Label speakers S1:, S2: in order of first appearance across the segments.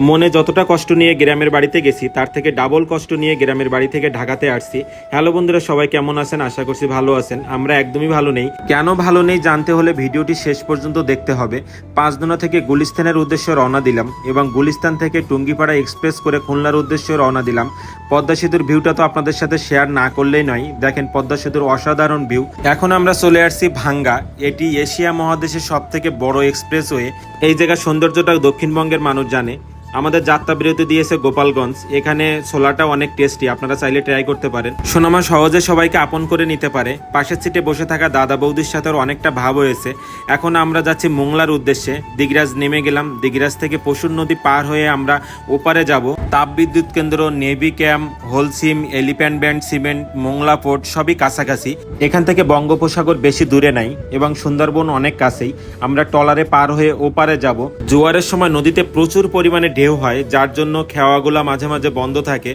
S1: মনে যতটা কষ্ট নিয়ে গ্রামের বাড়িতে গেছি তার থেকে ডাবল কষ্ট নিয়ে গ্রামের বাড়ি থেকে ঢাকাতে আসছি। হ্যালো বন্ধুরা, সবাই কেমন আছেন? আশা করছি ভালো আছেন। আমরা একদমই ভালো নেই। কেন ভালো নেই জানতে হলে ভিডিওটি শেষ পর্যন্ত দেখতে হবে। পাঁচদোনা থেকে গুলিস্তানের উদ্দেশ্যে রওনা দিলাম এবং গুলিস্তান থেকে টুঙ্গিপাড়া এক্সপ্রেস করে খুলনার উদ্দেশ্যে রওনা দিলাম। পদ্মা সেতুর ভিউটা তো আপনাদের সাথে শেয়ার না করলেই নয়। দেখেন পদ্মা সেতুর অসাধারণ ভিউ। এখন আমরা চলে আসছি ভাঙ্গা। এটি এশিয়া মহাদেশের সব থেকে বড় এক্সপ্রেসওয়ে। এই জায়গার সৌন্দর্যটা দক্ষিণবঙ্গের মানুষ জানে। আমাদের যাত্রা বিরতি দিয়েছে গোপালগঞ্জ। এখানে ছোলাটা অনেক টেস্টি, আপনারা চাইলে ট্রাই করতে পারেন। সোনামা সহজে সবাইকে আপন করে নিতে পারে। পাশের সিটে বসে থাকা দাদা বৌদির সাথে অনেকটা ভাব হয়েছে। এখন আমরা যাচ্ছি মোংলার উদ্দেশ্যে। দিগরাজ নেমে গেলাম। দিগরাজ থেকে পশুর নদী পার হয়ে আমরা ওপারে যাব। তাপবিদ্যুৎ কেন্দ্র, navy camp, Holcim, elephant band, cement, Mongla port সবই কাছাকাছি। এখান থেকে বঙ্গোপসাগর বেশি দূরে নাই এবং সুন্দরবন অনেক কাছেই। আমরা ট্রলারে পার হয়ে ওপারে যাব। জোয়ারের সময় নদীতে প্রচুর পরিমাণে ঢেউ হয়, যার জন্য খেওয়াগুলা মাঝে মাঝে বন্ধ থাকে।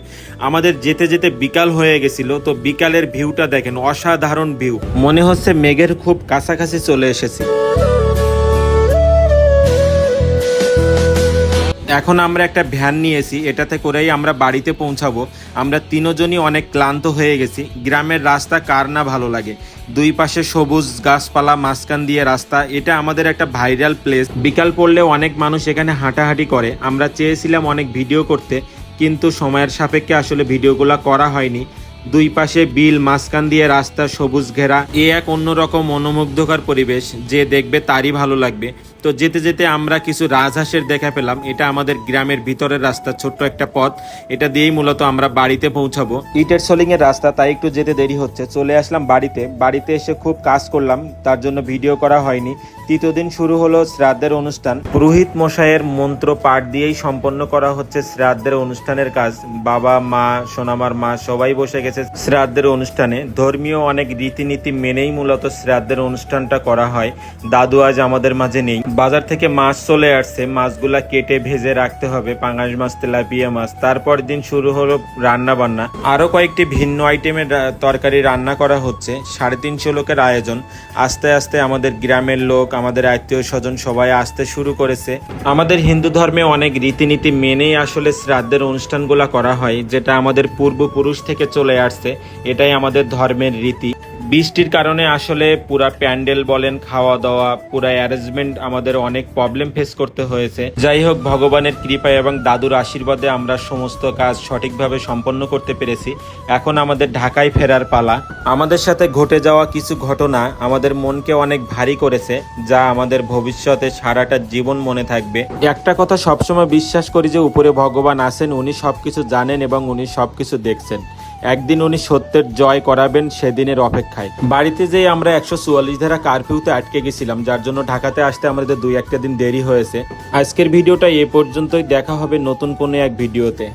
S1: আমাদের যেতে যেতে বিকাল হয়ে গেছিল। তো বিকালের ভিউটা দেখেন, অসাধারণ ভিউ। মনে হচ্ছে মেঘের খুব কাছাকাছি চলে এসেছি। এখন আমরা একটা ভ্যান নিয়েছি, এটাতে করেই আমরা বাড়িতে পৌঁছাবো। আমরা তিনজনই অনেক ক্লান্ত হয়ে গেছি। গ্রামের রাস্তা কার না ভালো লাগে? দুই পাশে সবুজ গাছপালা, মাঝখান দিয়ে রাস্তা। এটা আমাদের একটা ভাইরাল প্লেস। বিকাল পড়লে অনেক মানুষ এখানে হাঁটাহাঁটি করে। আমরা চেয়েছিলাম অনেক ভিডিও করতে, কিন্তু সময়ের সাপেক্ষে আসলে ভিডিওগুলো করা হয়নি। দুই পাশে বিল, মাঝখান দিয়ে রাস্তা, সবুজ ঘেরা। এক অন্যরকম মনোমুগ্ধকর পরিবেশ, যে দেখবে তারই ভালো লাগবে। তো যেতে যেতে আমরা কিছু রাজহাঁসের দেখা পেলাম। এটা আমাদের গ্রামের ভিতরের রাস্তা, ছোট্ট একটা পথ। এটা দিয়েই মূলত আমরা বাড়িতে পৌঁছাবো। ইটের সোলিং এর রাস্তা, তাই একটু যেতে দেরি হচ্ছে। চলে আসলাম বাড়িতে এসে খুব কাজ করলাম, তার জন্য ভিডিও করা হয়নি। তৃতীয় দিন শুরু হলো শ্রাদ্ধের অনুষ্ঠান। পুরোহিত মশাইয়ের মন্ত্র পাঠ দিয়েই সম্পন্ন করা হচ্ছে শ্রাদ্ধের অনুষ্ঠানের কাজ। বাবা, মা, সোনামার মা সবাই বসে গেছে শ্রাদ্ধের অনুষ্ঠানে। ধর্মীয় অনেক রীতিনীতি মেনেই মূলত শ্রাদ্ধের অনুষ্ঠানটা করা হয়। দাদু আজ আমাদের মাঝে নেই। বাজার থেকে মাছ চলে আসছে, মাছগুলা কেটে ভেজে রাখতে হবে। পাঙাশ মাছ, তেলাপিয়া মাছ। তারপর দিন শুরু হলো রান্না বান্না। আরো কয়েকটি ভিন্ন আইটেমের তরকারি রান্না করা হচ্ছে। 350 লোকের আয়োজন। আস্তে আস্তে আমাদের গ্রামের লোক, আমাদের আত্মীয় স্বজন সবাই আসতে শুরু করেছে। আমাদের হিন্দু ধর্মে অনেক রীতিনীতি মেনেই আসলে শ্রাদ্ধের অনুষ্ঠানগুলা করা হয়, যেটা আমাদের পূর্বপুরুষ থেকে চলে আসছে। এটাই আমাদের ধর্মের রীতি। বৃষ্টির কারণে আসলে পুরা প্যান্ডেল বলেন, খাওয়া দাওয়া, পুরা অ্যারেঞ্জমেন্ট আমাদের অনেক প্রবলেম ফেস করতে হয়েছে। যাই হোক, ভগবানের কৃপায় এবং দাদুর আশীর্বাদে আমরা সমস্ত কাজ সঠিকভাবে সম্পন্ন করতে পেরেছি। এখন আমাদের ঢাকায় ফেরার পালা। আমাদের সাথে ঘটে যাওয়া কিছু ঘটনা আমাদের মনকে অনেক ভারী করেছে, যা আমাদের ভবিষ্যতে সারাটা জীবন মনে থাকবে। একটা কথা সবসময় বিশ্বাস করি, যে উপরে ভগবান আছেন, উনি সবকিছু জানেন এবং উনি সবকিছু দেখছেন। একদিন উনি সত্যের জয় করাবেন, সেদিনের অপেক্ষায়। বাড়িতে যেয়ে আমরা 144 ধারা কারফিউতে আটকে গেছিলাম, যার জন্য ঢাকাতে আসতে আমাদের 2-1 দিন দেরি হয়েছে। আজকের ভিডিওটা এ পর্যন্তই। দেখা হবে নতুন কোনো এক ভিডিওতে।